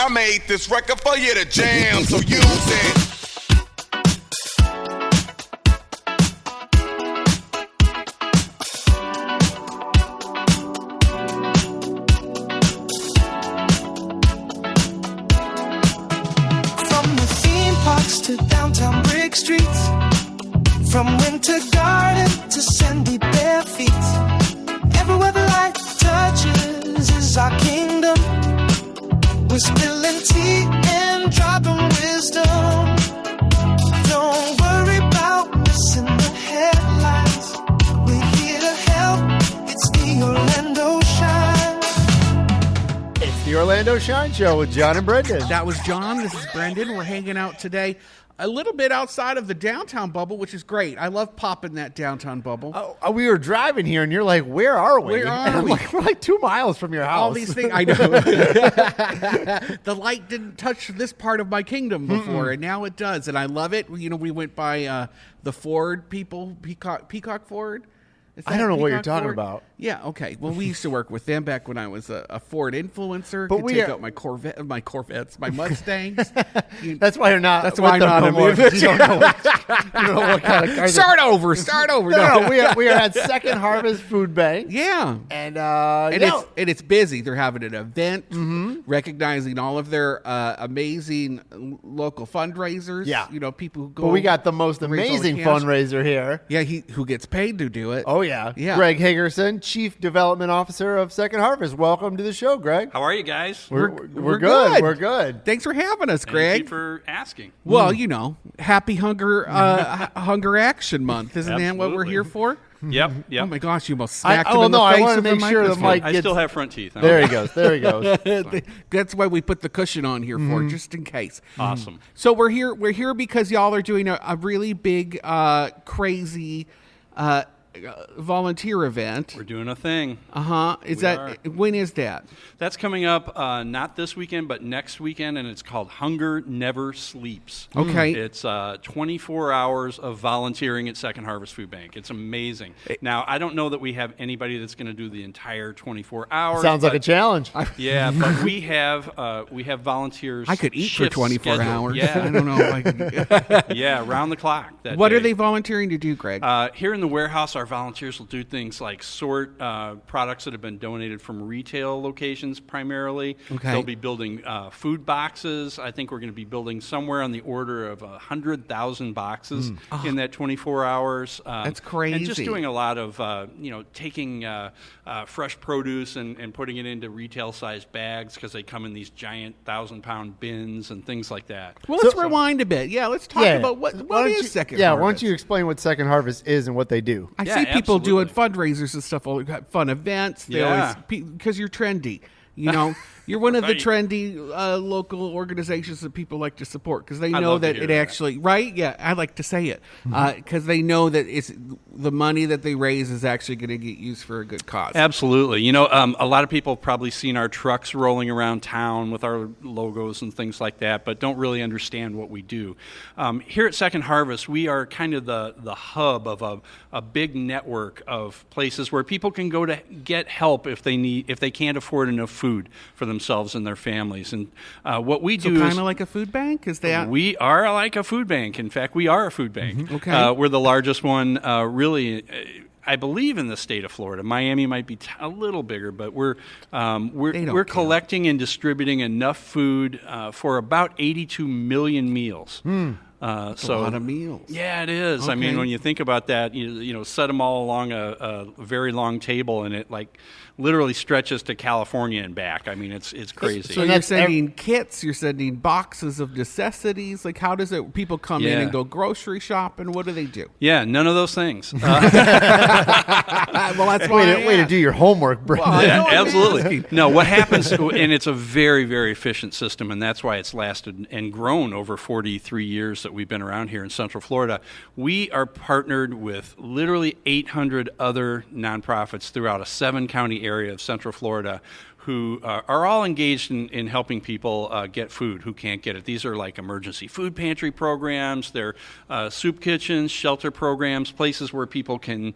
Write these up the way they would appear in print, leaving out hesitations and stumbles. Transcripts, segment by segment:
I made this record for you to jam, so use it. From the theme parks to downtown brick streets, from winter garden to sandy bare feet, everywhere the light touches is our kingdom. We're spilling tea and dropping wisdom. Don't worry about missing the headlines. We're here to help. It's the Orlando Shine. It's the Orlando Shine Show with John and Brendan. That was John. This is Brendan. We're hanging out today a little bit outside of the downtown bubble, which is great. I love popping that downtown bubble. We were driving here, and you're like, where are we? Where are And I'm we? like, we're like 2 miles from your house. All these things. I know. The light didn't touch this part of my kingdom before, and now it does, and I love it. You know, we went by the Ford people, Peacock Ford. Is I that don't know what you're Peacock talking Ford? about. Yeah, okay. Well, we used to work with them back when I was a Ford influencer. But Could we take are- out my Corvettes, my Mustangs. That's why you're not. That's with why I'm them not no a more. movie. You don't know what kind of cars. Start over. No, we are at Second Harvest Food Bank. Yeah. And It's busy. They're having an event recognizing all of their amazing local fundraisers. Yeah. You know, people who go. but we got the most raise all the amazing cash. fundraiser here. Yeah, who gets paid to do it. Oh yeah, Yeah. Greg Hagerson, Chief Development Officer of Second Harvest. Welcome to the show, Greg. How are you guys? We're good. good. We're good. Thanks for having us, Thank Greg. you for asking. Well, you know, Happy Hunger Hunger Action Month. Isn't that what we're Absolutely. here for? Yep. Oh my gosh, you almost smacked him well, in the no, I face wanna with the make sure the microphone. mic I gets- still have front teeth. There he goes. There he goes. That's why we put the cushion on here for, just in case. Awesome. So we're here. We're here because y'all are doing a really big, crazy volunteer event. We're doing a thing. Is We that are. when is that? That's coming up not this weekend, but next weekend, and it's called Hunger Never Sleeps. Okay. It's 24 hours of volunteering at Second Harvest Food Bank. It's amazing. Now, I don't know that we have anybody that's going to do the entire 24 hours. Sounds like a but- challenge. Yeah, but we have volunteers. I could eat for shifts 24 scheduled. hours. Yeah, I don't know if I could. yeah, around the clock. That What day. are they volunteering to do, Greg? Here in the warehouse, our volunteers will do things like sort products that have been donated from retail locations primarily. Okay. They'll be building food boxes. I think we're going to be building somewhere on the order of 100,000 boxes in that 24 hours. That's And just crazy. doing a lot of, taking fresh produce and putting it into retail-sized bags because they come in these giant 1,000-pound bins and things like that. well, let's rewind a bit. Yeah, let's talk about what don't is you- Second Yeah, Harvest. why don't you explain what Second Harvest is and what they do? I Yeah, see people doing absolutely. fundraisers and stuff, all fun events. They Yeah. always because you're trendy. You know, you're one of the Right. trendy local organizations that people like to support because they I know love to that hear it that. actually right. Yeah, I like to say it because they know that it's the money that they raise is actually going to get used for a good cause. Absolutely. You know, a lot of people have probably seen our trucks rolling around town with our logos and things like that, but don't really understand what we do. Here at Second Harvest, we are kind of the hub of a big network of places where people can go to get help if they can't afford enough food for themselves and their families. And what we So do kind is of like a food bank. Is that we are like a food bank. In fact, we are a food bank. Okay. We're the largest one, really. I believe in the state of Florida. Miami might be a little bigger, but we're don't count. collecting and distributing enough food for about 82 million meals. That's a lot of meals? Yeah, it is. I Okay. mean, when you think about that, you set them all along a very long table, and it literally stretches to California and back. I mean, it's crazy. So you're sending kits, you're sending boxes of necessities. Like, how does it? People come in Yeah. and go grocery shopping. What do they do? Yeah, none of those things. Well, that's why. Way to do your homework, Brendan. Well, I Yeah, know, I'm absolutely. asking. No, what happens, and it's a very, very efficient system, and that's why it's lasted and grown over 43 years that we've been around here in Central Florida. We are partnered with literally 800 other nonprofits throughout a 7-county area of Central Florida who are all engaged in helping people get food who can't get it. These are like emergency food pantry programs. They're soup kitchens, shelter programs, places where people can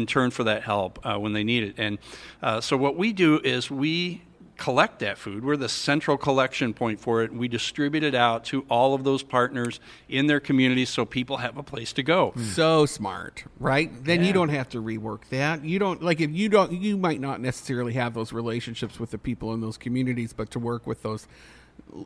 turn for that help when they need it. And so what we do is we collect that food. We're the central collection point for it. We distribute it out to all of those partners in their communities so people have a place to go. So smart, right? Then you don't have to rework that. You don't like if you don't. You might not necessarily have those relationships with the people in those communities, but to work with those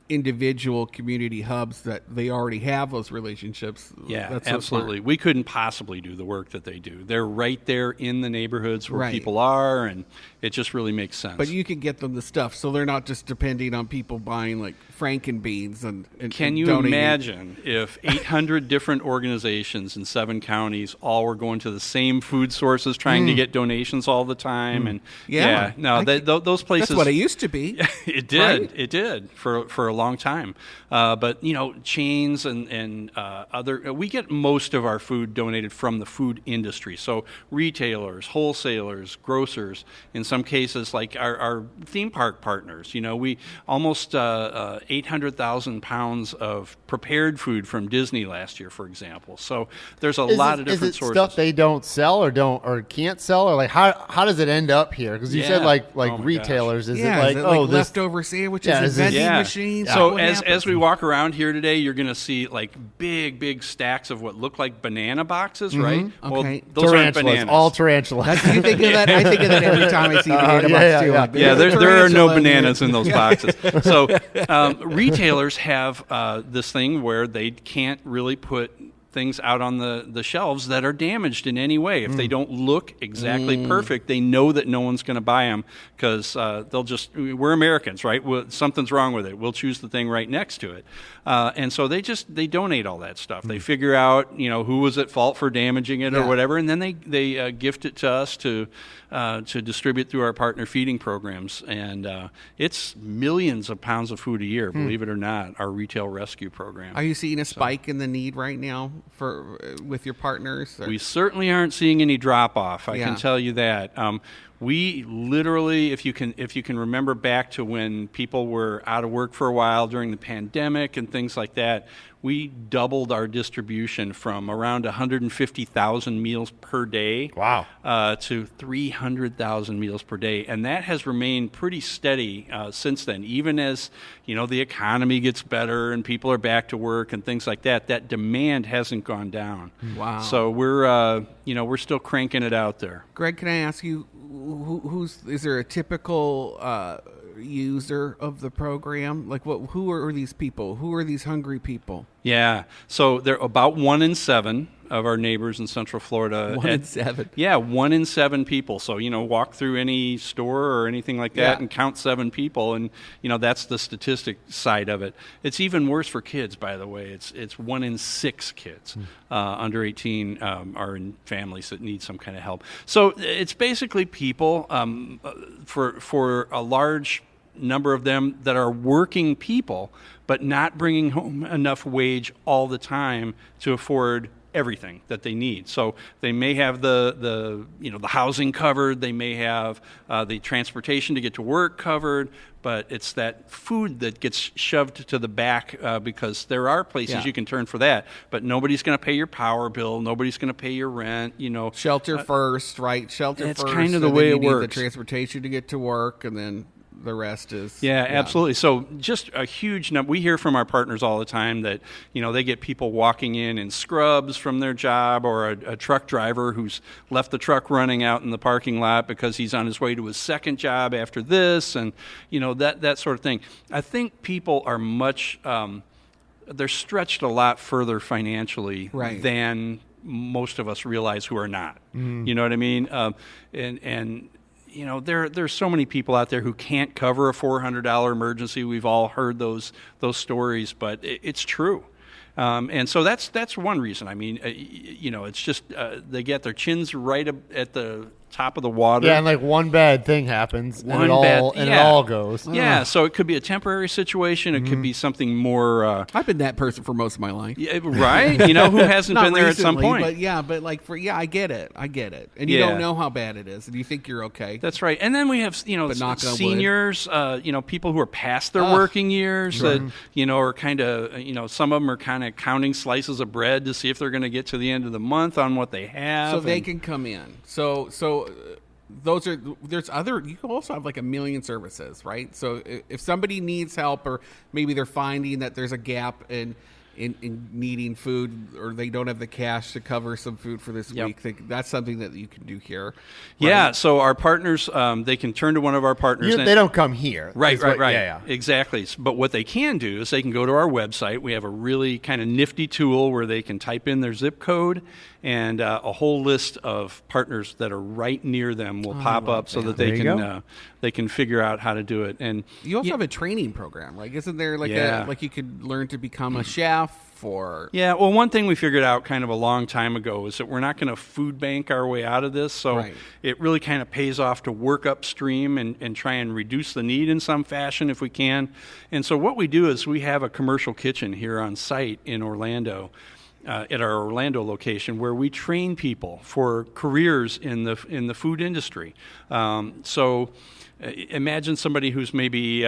individual community hubs that they already have those relationships. Yeah, that's so absolutely. smart. We couldn't possibly do the work that they do. They're right there in the neighborhoods where Right. people are, and it just really makes sense. But you can get them the stuff, so they're not just depending on people buying like Frankenbeans and Can you donating. imagine if 800 different organizations in 7 counties all were going to the same food sources trying to get donations all the time? And those places. That's what it used to be. It did. Right? It did for a long time. But chains and other. We get most of our food donated from the food industry. So retailers, wholesalers, grocers. In some cases, like our theme park partners. We almost 800,000 pounds of prepared food from Disney last year, for example. So there's a lot of different sources. Is it sources. stuff they don't sell or can't sell, or like how does it end up here? Because you said like Oh my retailers. Is Yeah, it like this? leftover sandwiches Yeah, and is it- vending Yeah. machines? So What as happens? we walk around here today, you're going to see like big stacks of what look like banana boxes, right? Okay. Well, those aren't Tarantulas, bananas. all tarantulas. You think of that? I think of that every time I see a banana box yeah, too. yeah. Like, Yeah, there's a there are no tarantula in there. bananas in those boxes. So retailers have this thing where they can't really put things out on the shelves that are damaged in any way. If they don't look exactly perfect, they know that no one's going to buy them because we're Americans, right? Something's wrong with it. We'll choose the thing right next to it. And so they donate all that stuff. They figure out, who was at fault for damaging it or whatever, and then they gift it to us to distribute through our partner feeding programs. And it's millions of pounds of food a year, believe it or not, our retail rescue program. Are you seeing a spike in the need right now with your partners? Or? We certainly aren't seeing any drop off. I Yeah. can tell you that. We literally, if you can remember back to when people were out of work for a while during the pandemic and things like that, we doubled our distribution from around 150,000 meals per day Wow. to 300,000 meals per day. And that has remained pretty steady since then. Even as, the economy gets better and people are back to work and things like that, that demand hasn't gone down. Wow. So we're still cranking it out there. Greg, can I ask you, is there a typical user of the program? Like, who are these people? Who are these hungry people? Yeah. So they're about 1 in 7 of our neighbors in Central Florida. 1 in 7. Yeah, 1 in 7 people. So, walk through any store or anything like that and count 7 people. And, that's the statistic side of it. It's even worse for kids, by the way. It's 1 in 6 kids under 18 are in families that need some kind of help. So it's basically people for a large number of them that are working people, but not bringing home enough wage all the time to afford everything that they need. So they may have the housing covered, they may have the transportation to get to work covered, but it's that food that gets shoved to the back because there are places you can turn for that, but nobody's going to pay your power bill, nobody's going to pay your rent, Shelter first, right? Shelter that's first. kind of the and way then you it need works. The transportation to get to work, and then the rest is... Yeah, absolutely. So just a huge number. We hear from our partners all the time that, they get people walking in scrubs from their job, or a truck driver who's left the truck running out in the parking lot because he's on his way to his second job after this, and, that sort of thing. I think people are they're stretched a lot further financially than most of us realize who are not. You know what I mean? There's so many people out there who can't cover a $400 emergency. We've all heard those stories, but it's true. And so that's one reason. I mean, it's just they get their chins right at the top of the water. Yeah, and like one bad thing happens, and it all goes. Yeah, so it could be a temporary situation. It could be something more. I've been that person for most of my life. Yeah, right? Who hasn't Not been there recently, at some point? I get it. And you don't know how bad it is, and you think you're okay. That's right. And then we have, knock on seniors, people who are past their working years that, are kind of, some of them are kind of counting slices of bread to see if they're going to get to the end of the month on what they have. So they can come in. So there's other, you can also have like a million services, right? So if somebody needs help, or maybe they're finding that there's a gap in needing food, or they don't have the cash to cover some food for this week, that's something that you can do here. Right? Yeah, so our partners, they can turn to one of our partners. They don't come here. Right. Yeah. Exactly. But what they can do is they can go to our website. We have a really kind of nifty tool where they can type in their zip code, and a whole list of partners that are right near them will pop up so that they can figure out how to do it. And you also have a training program, right? Isn't there like you could learn to become a chef? Yeah, well, one thing we figured out kind of a long time ago is that we're not going to food bank our way out of this, so it really kind of pays off to work upstream and try and reduce the need in some fashion if we can. And so what we do is we have a commercial kitchen here on site in Orlando, at our Orlando location, where we train people for careers in the food industry. Imagine somebody who's maybe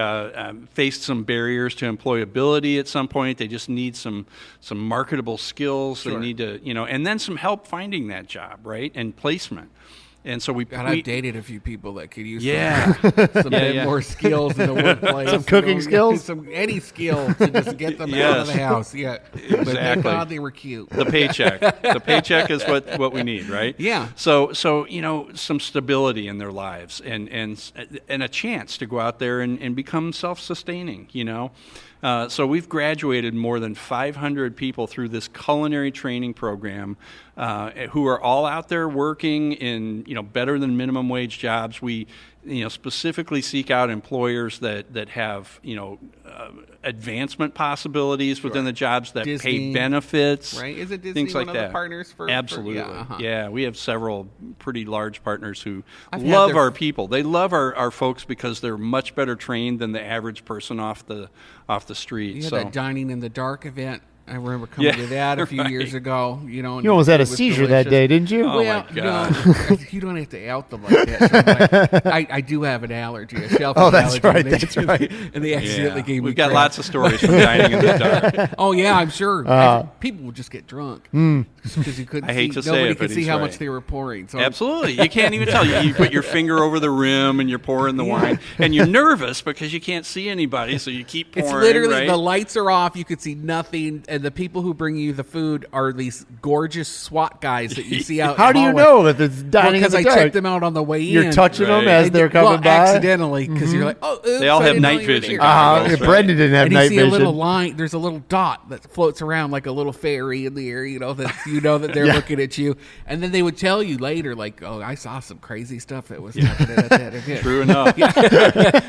faced some barriers to employability at some point. They just need some marketable skills. Sure. They need to, and then some help finding that job, right, and placement. And so I've dated a few people that could use some more skills in the workplace. Some cooking skills? Any skill to just get them out of the house. Yeah, exactly. But thank God they were cute. The paycheck is what we need, right? Yeah. So some stability in their lives and a chance to go out there and become self-sustaining, So we've graduated more than 500 people through this culinary training program who are all out there working in better than minimum wage jobs. We specifically seek out employers that have advancement possibilities within the jobs, that Disney, pay benefits, right? Is it Disney things like one of that? The partners for Absolutely, yeah, we have several pretty large partners who love our people. They love our folks because they're much better trained than the average person off the street. You had that dining in the dark event. I remember coming to that a few years ago. You almost had a seizure that day, didn't you? Oh, my God. No, you don't have to out them like that. I do have an allergy, a shellfish allergy. That's right. And they accidentally gave me We've got crap. lots of stories from dining in the dark. Oh, yeah, I'm sure. People would just get drunk because you couldn't I hate to say nobody it, could but see he's how right. much they were pouring. So Absolutely. You can't even tell. You put your finger over the rim and you're pouring the wine. And you're nervous because you can't see anybody, so you keep pouring. It's literally, right? the lights are off, you could see nothing, and the people who bring you the food are these gorgeous SWAT guys that you see out. How do you know if it's dining in Because the I dark? checked them out on the way in. You're touching them as they're coming by? Accidentally, because you're like, oh, oops, They all I have didn't know night you were vision. here. That's right. Brendan didn't have And night you see vision. a little line. There's a little dot that floats around like a little fairy in the air. That they're looking at you, and then they would tell you later, like, "Oh, I saw some crazy stuff that was happening at that event." True enough.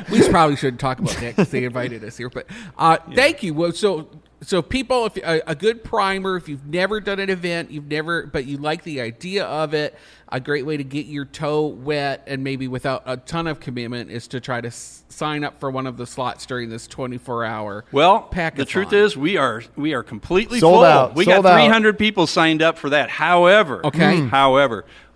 We probably shouldn't talk about that because they invited us here. But thank you. Well, so people, if a good primer, if you've never done an event, but you like the idea of it, a great way to get your toe wet and maybe without a ton of commitment is to try to sign up for one of the slots during this 24-hour. Well, packathon. the truth is we are completely Sold full. out. We Sold got out. 300 people signed up for that. However, Okay.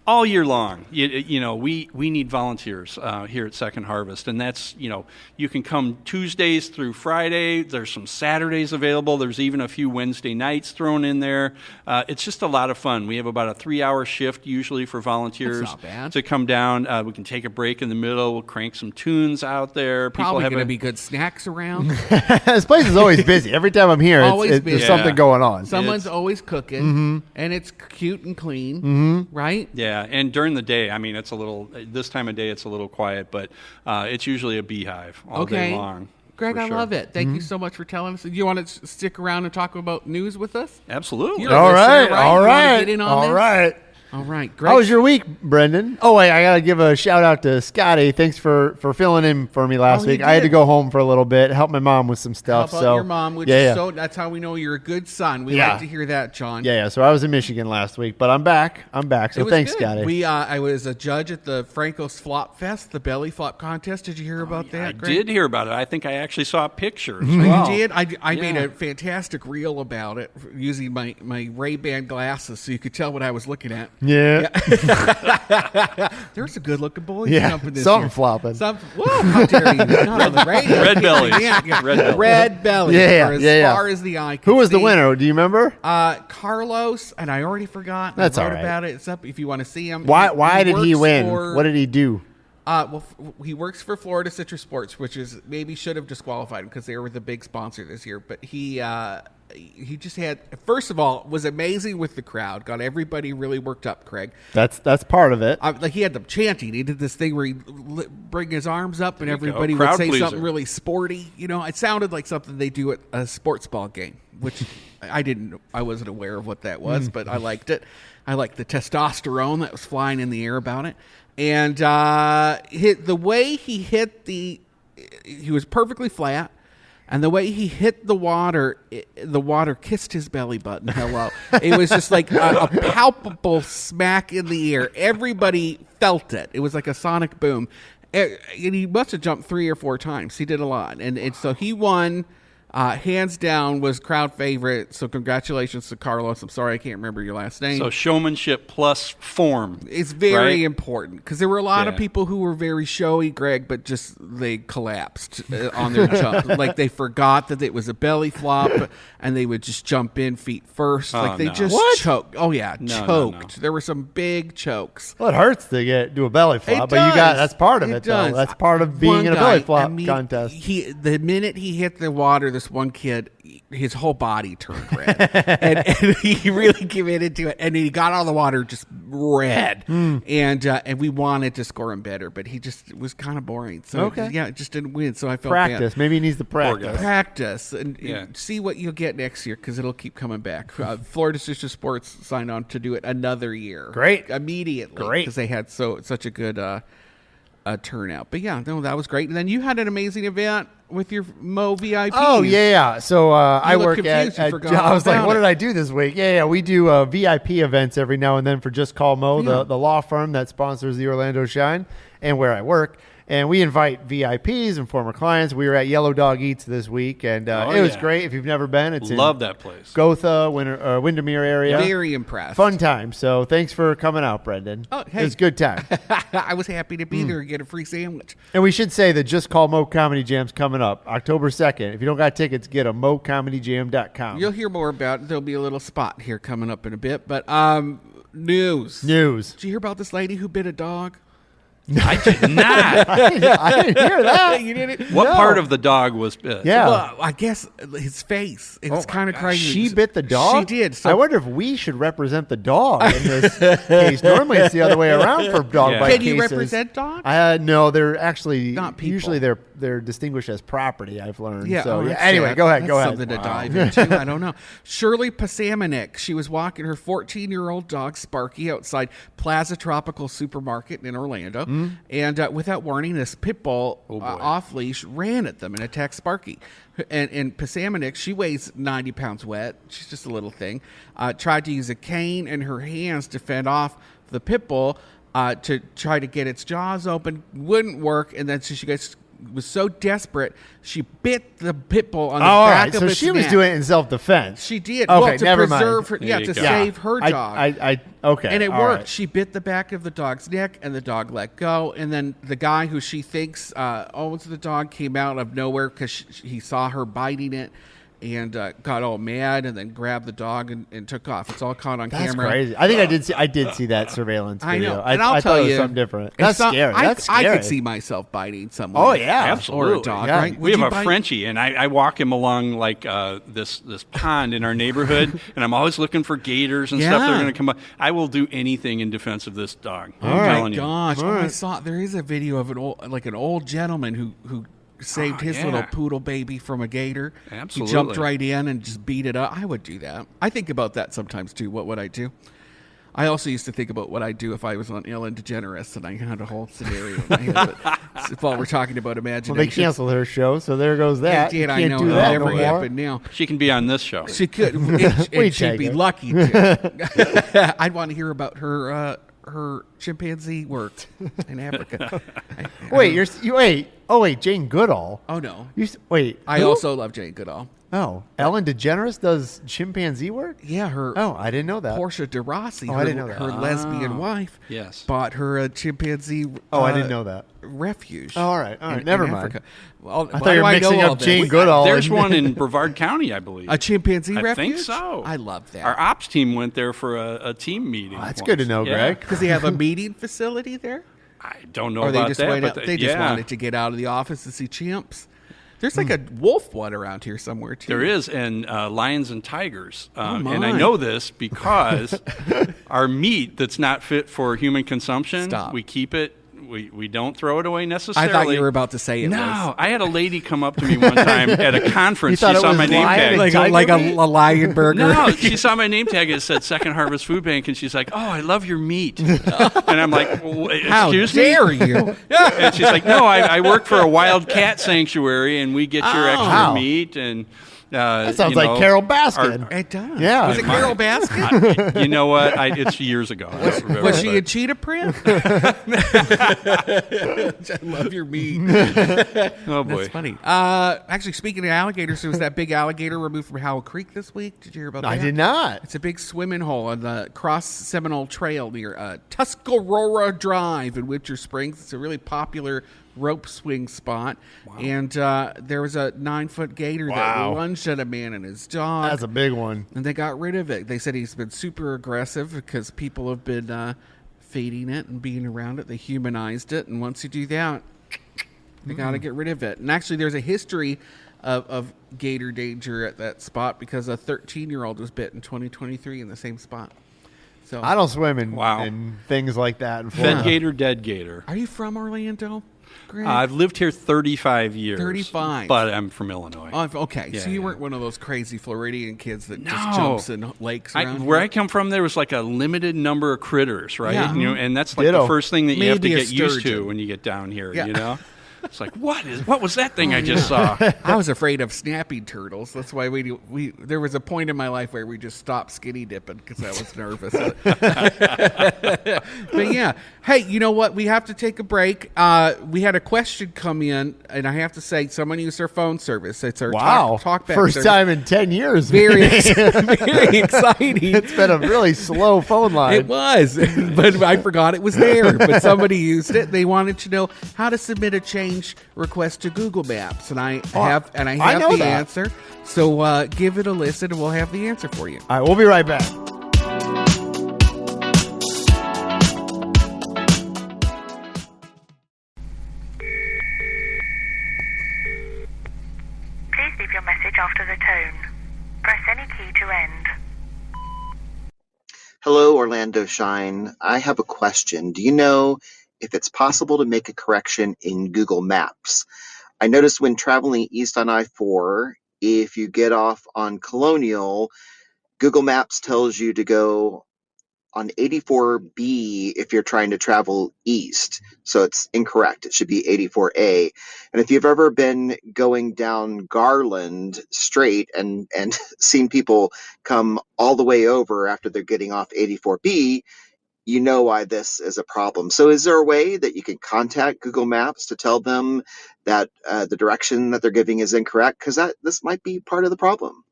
all year long, we need volunteers here at Second Harvest, and that's you can come Tuesdays through Friday. There's some Saturdays available. There's even a few Wednesday nights thrown in there. It's just a lot of fun. We have about a 3-hour shift usually for volunteers That's not bad. to come down. We can take a break in the middle. We'll crank some tunes out there. Probably People going to be good snacks around. This place is always busy. Every time I'm here, Always there's busy. something going on. Someone's always cooking, and it's cute and clean, right? Yeah, and during the day, it's a little, this time of day it's a little quiet, but it's usually a beehive all day long. Greg, for I sure. love it. Thank you so much for telling us. Do you want to stick around and talk about news with us? Absolutely. You're a All listener, right. right? All You wanna right. get in on All this? right. All right, Greg. How was your week, Brendan? Oh, wait, I got to give a shout out to Scotty. Thanks for filling in for me last he week. I had to did. go home for a little bit, help my mom with some How stuff. about so your mom? Which yeah. is that's how we know you're a good son. We Yeah. like to hear that, John. Yeah. So I was in Michigan last week, but I'm back. So It was thanks, good. Scotty. I was a judge at the Franco's Flop Fest, the belly flop contest. Did you hear about that, I Greg? did hear about it. I think I actually saw a picture. as Oh, well. you did? I made Yeah. a fantastic reel about it using my Ray-Ban glasses so you could tell what I was looking at. Yeah. There's a good-looking boy Yeah, jumping this something year. flopping. Whoa, how dare you? Not on the radio. Red bellies. Yeah. Red bellies. Red bellies. Yeah, for as yeah. far as the eye can Who was the see. winner? Do you remember? Carlos, and I already forgot. That's I wrote all right. about it. It's up if you want to see him. Why did he works win? for- What did he do? He works for Florida Citrus Sports, which is maybe should have disqualified him because they were the big sponsor this year. But he just had, first of all, was amazing with the crowd. Got everybody really worked up. Craig, That's part of it. like he had them chanting. He did this thing where he'd bring his arms up and There you go. everybody would Crowd say pleaser. something really sporty. You know, it sounded like something they do at a sports ball game, which I wasn't aware of what that was, but I liked it. I liked the testosterone that was flying in the air about it. And the way he hit he was perfectly flat. And the way he hit the water kissed his belly button. Hello. It was just like a palpable smack in the ear. Everybody felt it. It was like a sonic boom. And he must have jumped 3 or 4 times. He did a lot. And so he won. Hands down, was crowd favorite. So congratulations to Carlos. I'm sorry I can't remember your last name. So showmanship plus form. It's very right? important because there were a lot of Yeah. people who were very showy, Greg, but just they collapsed on their jump. Like they forgot that it was a belly flop, and they would just jump in feet first. Oh, Like they no. just What? choked. Oh yeah, No, choked. no. There were some big chokes. Well, it hurts to do a belly flop, It but you got does. that's part of It it, though. does. That's part of being One in a guy, belly flop I mean, contest. The minute he hit the water, this one kid, his whole body turned red, and he really committed to it. And he got out of the water just red, and we wanted to score him better, but he just was kind of boring. So Okay. yeah, it just didn't win. So I felt Practice. bad. Maybe he needs to guy. practice. Practice and Yeah. see what you'll get next year because it'll keep coming back. Florida Citrus Sports signed on to do it another year. Great. Immediately. Great. Because they had such a good turnout. But yeah, no, that was great. And then you had an amazing event with your Mo VIP. Oh yeah. So I look work confused. You at forgot I was all like, about what it. did I do this week? Yeah. We do VIP events every now and then for Just Call Mo, Yeah. the law firm that sponsors the Orlando Shine and where I work. And we invite VIPs and former clients. We were at Yellow Dog Eats this week, and Oh, it was yeah. great. If you've never been, it's Love in that place. Gotha, Windermere area. Very impressed. Fun time. So thanks for coming out, Brendan. Oh, hey. It was a good time. I was happy to be there and get a free sandwich. And we should say that Just Call Mo Comedy Jam's coming up October 2nd. If you don't got tickets, get them, mocomedyjam.com. You'll hear more about it. There'll be a little spot here coming up in a bit. But news. News. Did you hear about this lady who bit a dog? I did not. I didn't hear that. You did it? What No. part of the dog was bit? Yeah. Well, I guess his face. It's kind of crazy. She bit the dog? She did. So I wonder if we should represent the dog in this case. Normally it's the other way around for dog Yeah. bite Can cases. you represent dogs? No, they're actually Not people. usually they're distinguished as property, I've learned. Yeah. So, oh, yeah. that's Anyway, sad. go ahead. That's Go ahead. Something to dive into. I don't know. Shirley Pasamanik. She was walking her 14-year-old dog Sparky outside Plaza Tropical Supermarket in Orlando, and without warning, this pit bull off leash ran at them and attacked Sparky. And Pasamanik, she weighs 90 pounds wet. She's just a little thing. Tried to use a cane and her hands to fend off the pit bull to try to get its jaws open. Wouldn't work, and then she was so desperate she bit the pit bull on the All back right, of so its she was neck. doing it in self-defense. She did. Okay, well, to never preserve mind. her, yeah, There you to go. save her I- dog. okay, and it all worked. right. She bit the back of the dog's neck, and the dog let go. And then the guy who she thinks owns the dog came out of nowhere because he saw her biting it, and got all mad, and then grabbed the dog and took off. It's all caught on That's camera. crazy. I think I did see that surveillance I video. know, and I'll I tell thought it was you, something different. if That's some- scary. That's I scary. could see myself biting someone. Oh, yeah. Absolutely. Or a dog, Yeah. right? We Would have you a bite- Frenchie, and I walk him along like this pond in our neighborhood, and I'm always looking for gators and stuff that Yeah. are going to come up. I will do anything in defense of this dog. I'm right. telling you. Gosh, All I right. saw there is a video of an old gentleman who saved his yeah. little poodle baby from a gator. Absolutely. He jumped right in and just beat it up. I would do that. I think about that sometimes too. What would I do? I also used to think about what I'd do if I was on Ellen DeGeneres and I had a whole scenario in my head. But while we're talking about imagination. Well, they canceled her show, so there goes that. They did, You I can't know. do It'll that never no more. happen now. She can be on this show. She could. We and she'd take be it. lucky to. I'd want to hear about her chimpanzee work in Africa. Wait, wait. Oh, wait, Jane Goodall. Oh, no. Wait. I who? also love Jane Goodall. Oh, Ellen DeGeneres does chimpanzee work? Yeah, her Oh, I didn't know that. Portia de Rossi, I didn't know that. her lesbian wife, Yes. bought her a chimpanzee. Oh, I didn't know that. Refuge. Oh, all right. in Never mind. Africa. Well, I thought you were mixing up Jane Goodall. There's one in Brevard County, I believe. A chimpanzee I refuge? think so. I love that. Our ops team went there for a team meeting. That's once. good to know, Yeah. Greg. Does he have a meeting facility there? I don't know Or about they just that, went but out, they just yeah. wanted to get out of the office to see chimps. There's like a wolf one around here somewhere too. There is, and lions and tigers. my. And I know this because our meat that's not fit for human consumption, Stop. we keep it. We don't throw it away necessarily. I thought you were about to say it No, was. I had a lady come up to me one time at a conference. You thought She it saw was my name lion tag. and like tiger a lion burger. No, she saw my name tag. It said Second Harvest Food Bank, and she's like, "Oh, I love your meat." And I'm like, How "Excuse dare me?" you? And she's like, "No, I work for a wild cat sanctuary, and we get your extra Wow. meat." And That sounds like Carol Baskin. It does. Yeah. Was it Carol Baskin? You know what? It's years ago. I don't remember, Was she a but- cheetah print? I love your meat. Oh boy. That's funny. Actually, speaking of alligators, there was that big alligator removed from Howell Creek this week. Did you hear about that? I did not. It's a big swimming hole on the Cross Seminole Trail near Tuscarora Drive in Winter Springs. It's a really popular rope swing spot. And there was a 9-foot gator that Wow. lunged at a man and his dog. That's a big one. And they got rid of it. They said he's been super aggressive because people have been feeding it and being around it. They humanized it. And once you do that, they got to get rid of it. And actually, there's a history of gator danger at that spot because a 13-year-old was bit in 2023 in the same spot. So, I don't swim in, Wow. in things like that in Florida. Fed gator, dead gator. are you from Orlando, Greg? I've lived here 35 years. 35. But I'm from Illinois. Oh, okay, Yeah, so you yeah. weren't one of those crazy Floridian kids that just No. jumps in lakes around Where here? I come from, there was like a limited number of critters, right? Yeah. And that's like Ditto. the first thing that you have to Maybe a get used to sturgeon. when you get down here, Yeah. you know? It's like, what was that thing I just saw? I was afraid of snapping turtles. That's why we there was a point in my life where we just stopped skinny dipping because I was nervous. But yeah, hey, you know what? We have to take a break. We had a question come in, and I have to say, someone used our phone service. It's our Wow. talkback First service. time in 10 years. Very, very exciting. It's been a really slow phone line. It was, but I forgot it was there. But somebody used it. They wanted to know how to submit a change request to Google Maps, and I have know the that. answer. So give it a listen, and we'll have the answer for you. All right, we'll be right back. Please leave your message after the tone. Press any key to end. Hello, Orlando Shine. I have a question. Do you know if it's possible to make a correction in Google Maps? I noticed when traveling east on I-4, if you get off on Colonial, Google Maps tells you to go on 84B if you're trying to travel east. So it's incorrect. It should be 84A. And if you've ever been going down Garland straight and seen people come all the way over after they're getting off 84B, you know why this is a problem. So is there a way that you can contact Google Maps to tell them that the direction that they're giving is incorrect? Because this might be part of the problem.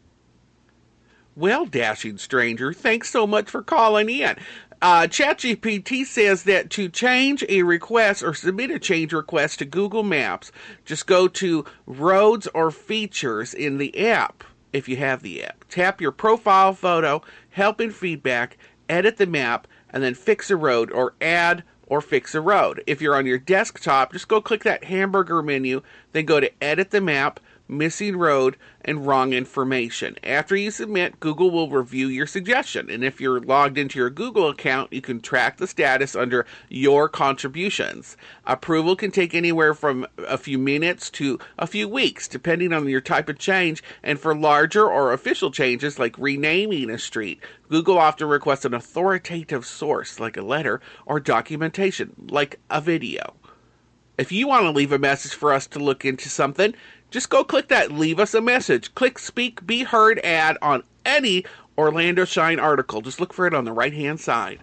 Well, dashing stranger, thanks so much for calling in. ChatGPT says that to change a request or submit a change request to Google Maps, just go to Roads or Features in the app, if you have the app. Tap your profile photo, help and feedback, edit the map, and then fix a road or add or fix a road. If you're on your desktop, just go click that hamburger menu, then go to Edit the Map, Missing Road, and Wrong Information. After you submit, Google will review your suggestion. And if you're logged into your Google account, you can track the status under Your Contributions. Approval can take anywhere from a few minutes to a few weeks, depending on your type of change. And for larger or official changes like renaming a street, Google often requests an authoritative source, like a letter, or documentation, like a video. If you want to leave a message for us to look into something, just go click that Leave Us a Message. Click Speak, Be Heard ad on any Orlando Shine article. Just look for it on the right-hand side.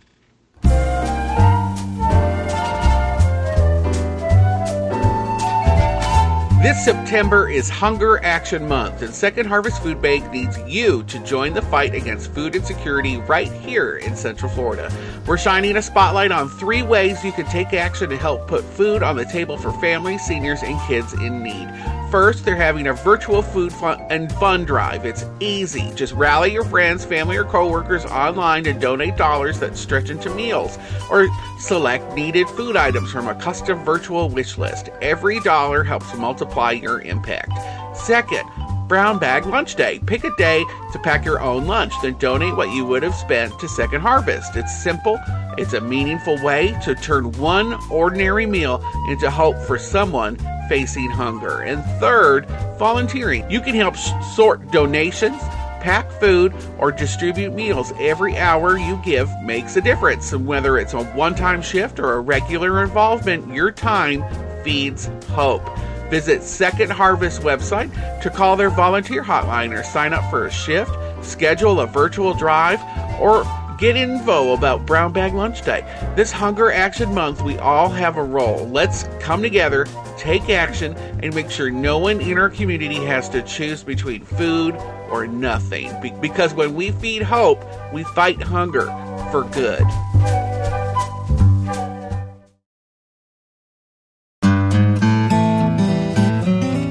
This September is Hunger Action Month, and Second Harvest Food Bank needs you to join the fight against food insecurity right here in Central Florida. We're shining a spotlight on 3 ways you can take action to help put food on the table for families, seniors, and kids in need. First, they're having a virtual food and fun drive. It's easy. Just rally your friends, family, or coworkers online and donate dollars that stretch into meals, or select needed food items from a custom virtual wish list. Every dollar helps multiply your impact. Second, Brown Bag Lunch Day. Pick a day to pack your own lunch, then donate what you would have spent to Second Harvest. It's simple. It's a meaningful way to turn one ordinary meal into hope for someone facing hunger. And third, volunteering. You can help sort donations, pack food, or distribute meals. Every hour you give makes a difference. And whether it's a one-time shift or a regular involvement, your time feeds hope. Visit Second Harvest website to call their volunteer hotline or sign up for a shift, schedule a virtual drive, or get info about Brown Bag Lunch Day. This Hunger Action Month, we all have a role. Let's come together, take action, and make sure no one in our community has to choose between food or nothing. Because when we feed hope, we fight hunger for good.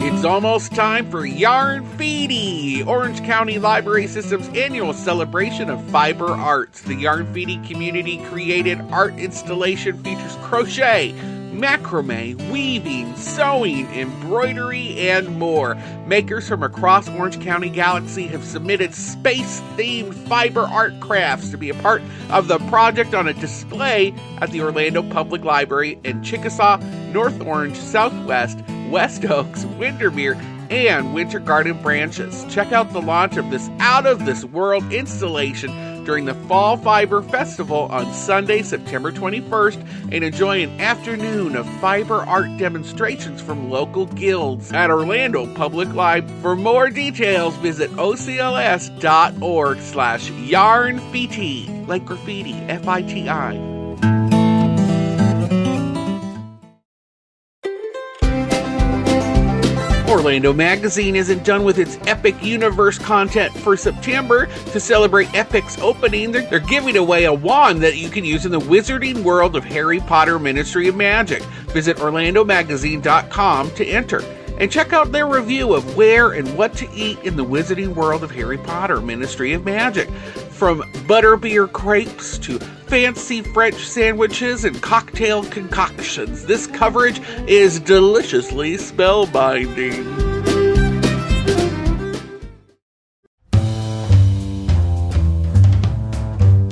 It's almost time for Yarn Feedy, Orange County Library System's annual celebration of fiber arts. The Yarn Feedy community-created art installation features crochet, macrame, weaving, sewing, embroidery, and more. Makers from across Orange County Galaxy have submitted space-themed fiber art crafts to be a part of the project on a display at the Orlando Public Library in Chickasaw, North Orange, Southwest, West Oaks, Windermere, and Winter Garden branches. Check out the launch of this out-of-this-world installation during the Fall Fiber Festival on Sunday, September 21st, and enjoy an afternoon of fiber art demonstrations from local guilds at Orlando Public Library. For more details, visit ocls.org/yarnfiti, like graffiti, F-I-T-I. Orlando Magazine isn't done with its Epic Universe content for September. To celebrate Epic's opening, they're giving away a wand that you can use in the wizarding world of Harry Potter Ministry of Magic. Visit orlandomagazine.com to enter. And check out their review of where and what to eat in the wizarding world of Harry Potter Ministry of Magic. From butterbeer crepes to fancy French sandwiches and cocktail concoctions, this coverage is deliciously spellbinding.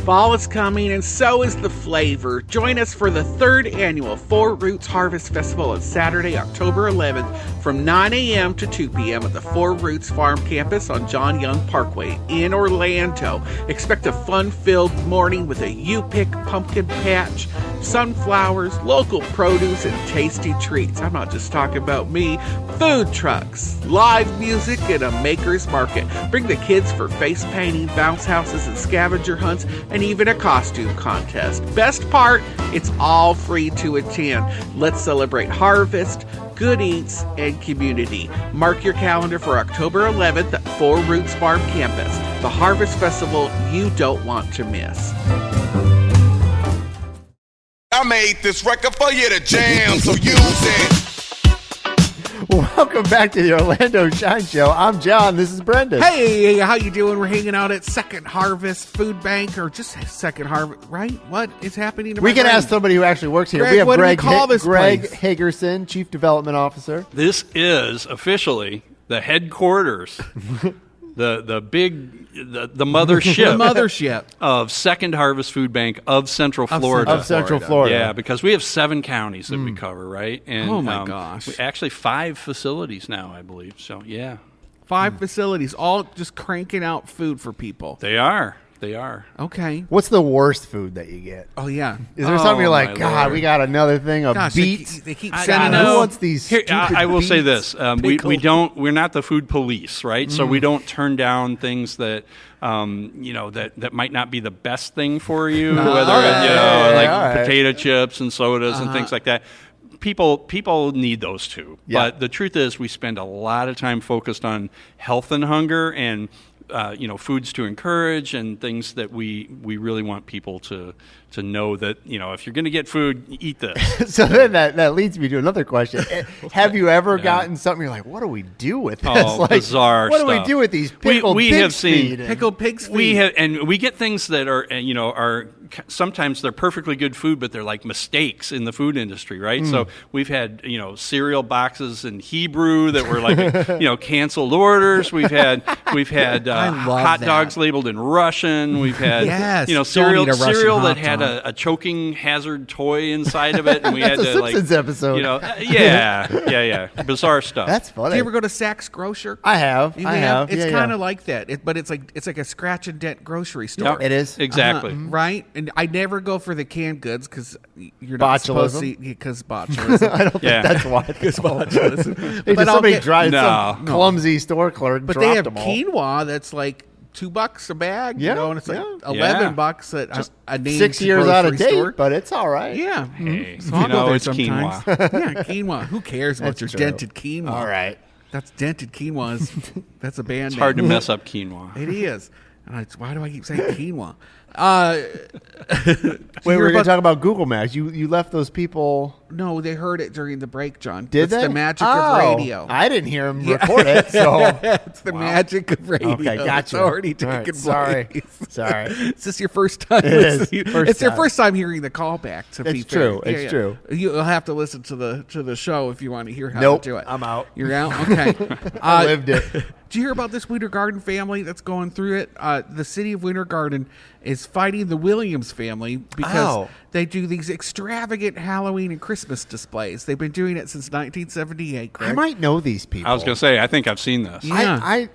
Fall is coming, and so is the flavor. Join us for the 3rd annual Four Roots Harvest Festival on Saturday, October 11th from 9 a.m. to 2 p.m. at the Four Roots Farm Campus on John Young Parkway in Orlando. Expect a fun-filled morning with a U-Pick pumpkin patch, sunflowers, local produce, and tasty treats. I'm not just talking about me. Food trucks, live music, and a maker's market. Bring the kids for face painting, bounce houses, and scavenger hunts, and even a costume contest. Best part, it's all free to attend. Let's celebrate harvest, good eats, and community. Mark your calendar for October 11th at Four Roots Farm Campus, the Harvest Festival you don't want to miss. I made this record for you to jam, so use it. Welcome back to the Orlando Shine Show. I'm John. This is Brendan. Hey, how you doing? We're hanging out at Second Harvest Food Bank, or just Second Harvest, right? What is happening to We my can brain? ask somebody who actually works here. Greg, We have what do we Greg, call this Greg place? Hagerson, Chief Development Officer. This is officially the headquarters, the mothership, The mothership. of Second Harvest Food Bank of Central Florida. Of Central Florida. Yeah, because we have 7 counties that we cover, right? And, Oh, my gosh. actually 5 facilities now, I believe. So, yeah. 5 facilities, all just cranking out food for people. They are. Okay. What's the worst food that you get? Oh, yeah. Is there something you're my like, God, Lord. we got another thing of Gosh, beets? they keep I sending Who us. wants these Here, stupid I will say beets? this: we're not the food police, right? So we don't turn down things that that might not be the best thing for you, whether all right. like All right. potato chips and sodas and things like that. people need those too. Yeah. But the truth is, we spend a lot of time focused on health and hunger and foods to encourage and things that we really want people to know that, if you're going to get food, eat this. So then that leads me to another question. Have you ever gotten something you're like, what do we do with this? Oh, bizarre what stuff. What do we do with these pickled we pig's have seen feet? Pickled pig's feet. We get things that are sometimes they're perfectly good food, but they're like mistakes in the food industry, right? So we've had cereal boxes in Hebrew that were like canceled orders. We've had hot that. dogs labeled in Russian. We've had Yes, don't cereal eat a Russian cereal hot that had dog. a choking hazard toy inside of it, and we had That's a to Simpsons episode. yeah, bizarre stuff. That's funny. Do you ever go to Saks Grocer? I have. You I have. It's Yeah, kind yeah. of like that, but it's like a scratch and dent grocery store. It is. Exactly. Right? And I never go for the canned goods because you're not supposed to. Botulism? Because botulism. I don't Yeah. think that's why. Because botulism. Hey, But just I'll somebody get- drives No. some clumsy store clerk. But dropped they have them all. quinoa that's like $2 a bag, Yeah, and it's like yeah. $11 at a named 6 years out of grocery date, store. but it's all right. Yeah. Hey, So I'll you go know, there it's sometimes. quinoa. Yeah, quinoa. Who cares about That's your true. dented quinoa? All right. That's dented quinoa. That's a band It's name. hard to mess up quinoa. It is. And why do I keep saying quinoa? Wait, we're going to talk about Google Maps. You left those people. No, they heard it during the break, John. Did That's they? the magic Oh, of radio. I didn't hear them record it. So It's the magic of radio. okay, It's gotcha. already All right, taken sorry. place. Sorry. Is this your first time? is. listening? First It's your time. first time hearing the callback. To be It's fair. true. It's true. You'll have to listen to the show if you want to hear how Nope, to do it. I'm out. You're out. Okay. I lived it. Did you hear about this Winter Garden family that's going through it? The city of Winter Garden is fighting the Williams family because Oh. they do these extravagant Halloween and Christmas displays. They've been doing it since 1978. Greg. I might know these people. I was going to say, I think I've seen this. Yeah.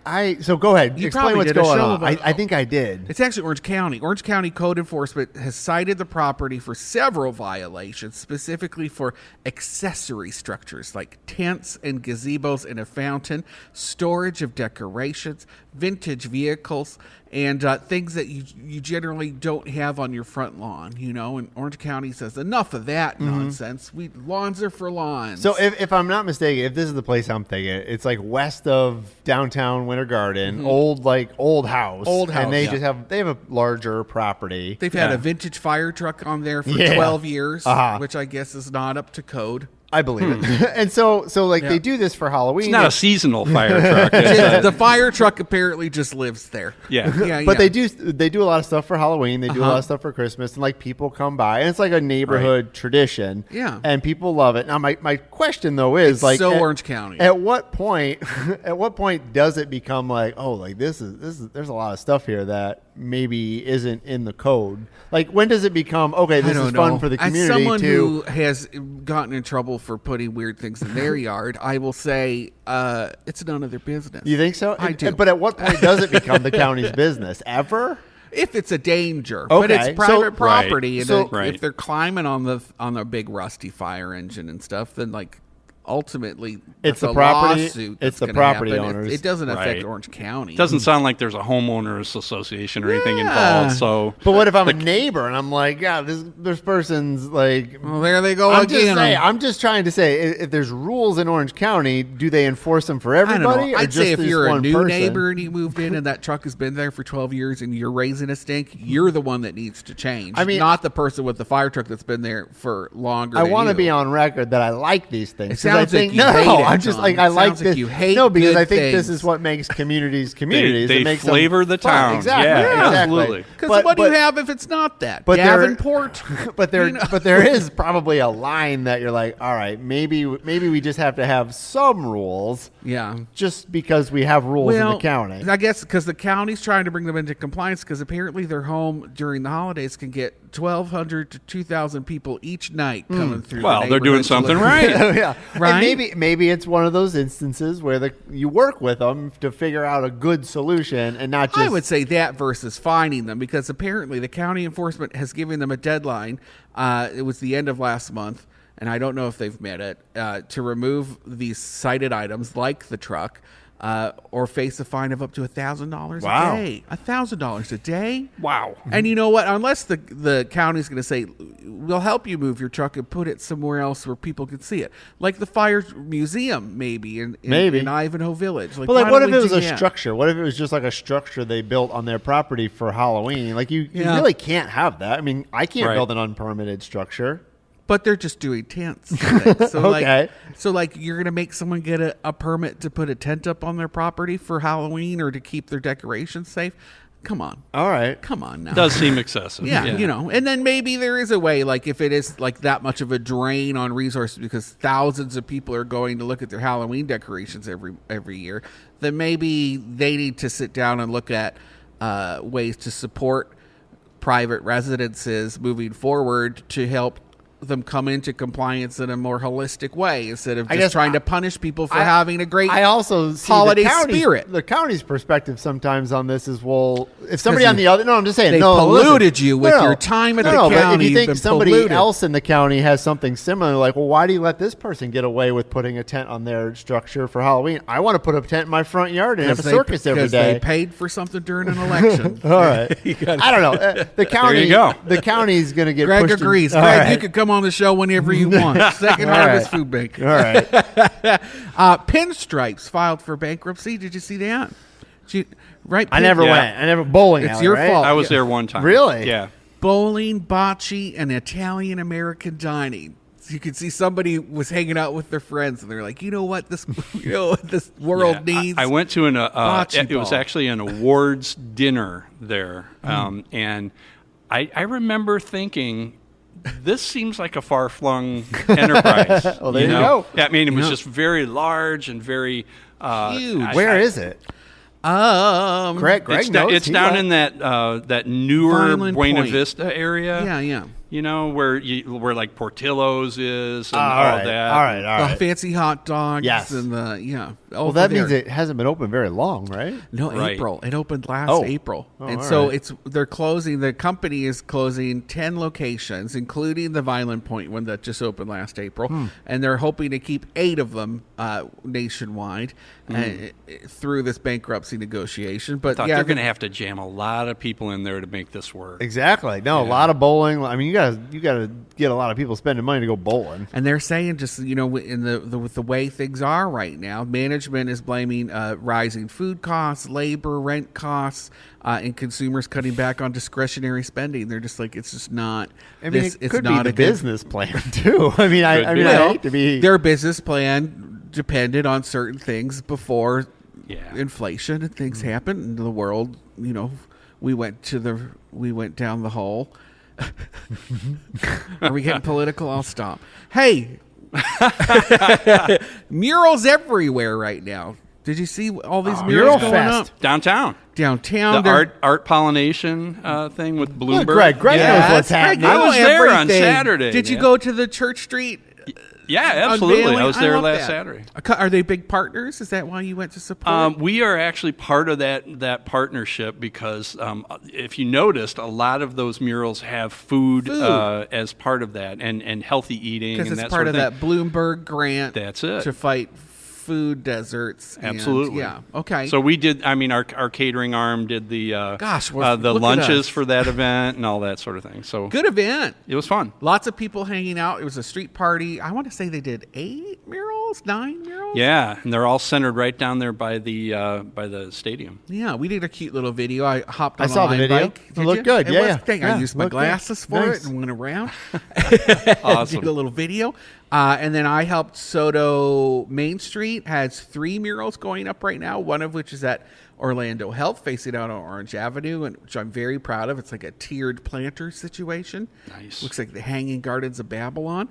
So go ahead. You Explain probably what's did a going show on. about it. I think I did. It's actually Orange County. Orange County Code Enforcement has cited the property for several violations, specifically for accessory structures like tents and gazebos and a fountain, storage of decorations, vintage vehicles, and things that you generally don't have on your front lawn. And Orange County says, enough of that nonsense. Lawns are for lawns. So if I'm not mistaken, if this is the place I'm thinking, it's like west of downtown Winter Garden, old house. Old house, And they yeah. just have a larger property. They've had a vintage fire truck on there for Yeah. 12 years, Uh-huh. which I guess is not up to code. I believe it. And so they do this for Halloween. It's not a seasonal fire truck. It's The fire truck apparently just lives there. yeah. But they do a lot of stuff for Halloween. They do a lot of stuff for Christmas, and like people come by, and it's like a neighborhood tradition. Yeah. and people love it. Now, my question though is like, so Orange County. At what point does it become like, oh, like this is there's a lot of stuff here that maybe isn't in the code? Like, when does it become okay? This is fun for the community As someone too. who has gotten in trouble for putting weird things in their yard, I will say it's none of their business. You think so? I do. But at what point does it become the county's business? Ever? If it's a danger, but Okay, it's private so- property, and So- Right. if they're climbing on the big rusty fire engine and stuff, then like ultimately It's that's the a property- lawsuit it's that's the gonna property happen. owners. It doesn't affect Right. Orange County. It doesn't sound like there's a homeowners association or anything Yeah. involved. So, But what if I'm a neighbor and I'm like, yeah, this person's like. Well, there they go I'm just again. saying. I'm just trying to say, if there's rules in Orange County, do they enforce them for I don't everybody? know. or I'd just say if this you're a one new person? neighbor and you moved in and that truck has been there for 12 years and you're raising a stink, you're the one that needs to change. I mean, not the person with the fire truck that's been there for longer. I want to be on record that I like these things. It 'cause I sounds like think you no, hate it, I'm just John. like It I like sounds like this. you hate no, because good I think this things. is what makes communities communities. they It makes them flavor the fun. town. Exactly. Yeah, exactly. absolutely. Because what do you have if it's not that? But there- Davenport? But there, You know? but there is probably a line that you're like, all right, maybe we just have to have some rules, Yeah. just because we have rules in the county. I guess because the county's trying to bring them into compliance because apparently their home during the holidays can get 1,200 to 2,000 people each night coming through. well, the they're doing neighborhood to something look- right. Yeah, Right? And maybe it's one of those instances where you work with them to figure out a good solution and not just. I would say that versus finding them because apparently the county enforcement has given them a deadline. It was the end of last month, and I don't know if they've met it, to remove these cited items like the truck. or face a fine of up to $1,000 Wow. a day. $1,000 a day. Wow. And you know what? Unless the county's going to say, we'll help you move your truck and put it somewhere else where people can see it, like the fire museum, maybe in Ivanhoe Village. Like, But like, why what don't if it we was do a that? structure? What if it was just like a structure they built on their property for Halloween? Like you really can't have that. I mean, I can't Right. build an unpermitted structure. But they're just doing tents. So Okay. like you're going to make someone get a permit to put a tent up on their property for Halloween or to keep their decorations safe? Come on. All right. Come on now. Does seem excessive. Yeah, you know, and then maybe there is a way, like if it is like that much of a drain on resources because thousands of people are going to look at their Halloween decorations every year, then maybe they need to sit down and look at ways to support private residences moving forward to help them come into compliance in a more holistic way instead of just trying to punish people for having a great I also see holiday the county's, spirit. The county's perspective sometimes on this is, well, if somebody on the other, no, I'm just saying, they no, polluted listen. you with your time at the But county. if you You've think been somebody polluted. else in the county has something similar, like, well, why do you let this person get away with putting a tent on their structure for Halloween? I want to put a tent in my front yard and have a circus every day. They paid for something during an election. All right. I don't know. The county. There you go. The county's going to get. Greg pushed agrees. All Greg, right. you could come on the show whenever you want. Second All Harvest right. Food Bank. All right. Pinstripes filed for bankruptcy. Did you see that? Right. I never Yeah. went. I never bowling. It's alley, your right? fault. I was there one time. Really? Yeah. Bowling, bocce, and Italian American dining. So you could see somebody was hanging out with their friends, and they're like, "You know what this, this world Yeah, needs." I went to Bocce it was ball. actually an awards dinner there, and I remember thinking, this seems like a far-flung enterprise. Well, there you go. Yeah, I mean, it was just very large and very Huge. Where is it? Greg It's, knows. it's He down went. in that newer Vineland Buena Point. Vista area. Yeah. You know where like Portillo's is and All all right. that. All right. All The right. fancy hot dogs. Yes. And Well, that means it hasn't been open very long, right? No, Right. April. It opened last Oh. April. Oh, and all so right. they're closing, the company is closing 10 locations, including the Vineland Point one that just opened last April. And they're hoping to keep 8 of them nationwide through this bankruptcy negotiation. But Thought yeah, they're going to have to jam a lot of people in there to make this work. Exactly. No, a lot of bowling. I mean, you gotta get a lot of people spending money to go bowling. and they're saying just, you know, with the way things are right now, management is blaming rising food costs, labor, rent costs, and consumers cutting back on discretionary spending. They're just like, it's just not. I mean, it's it could not be a the good- business plan too. I mean, I be. hate to be. Their business plan depended on certain things before Yeah. inflation and things happened in the world. You know, we went down the hole. Are we getting political? I'll stop. Hey, murals everywhere right now. Did you see all these murals Mural going Fest. up Downtown. downtown? The They're- art pollination thing with Bloomberg. Look, Greg Yes, knows what's Greg, happening. you know I was there on everything. Saturday, Did you yeah. go to the Church Street? Yeah, absolutely. unveiling? I was there love last that. Saturday. Are they big partners? Is that why you went to support? We are actually part of that partnership because if you noticed, a lot of those murals have food. As part of that and healthy eating Because and it's that part sort of of that thing. Bloomberg grant. That's it. To fight food deserts. and- Absolutely. yeah. Okay. So we did. I mean, our catering arm did the Gosh, the look at lunches us. for that event and all that sort of thing. So good event. it was fun. Lots of people hanging out. It was a street party. I want to say they did 8 murals, 9 murals. Yeah, and they're all centered right down there by the stadium. Yeah, we did a cute little video. I hopped on I saw a the line video. bike. It Did looked you? good. It Yeah, was, yeah. dang, I Yeah, used my looked good. glasses for Nice. it and went around. Awesome. Did a little video. And then I helped Soto Main Street. Has 3 murals going up right now, one of which is at Orlando Health facing out on Orange Avenue, and which I'm very proud of. It's like a tiered planter situation. Nice. Looks like the Hanging Gardens of Babylon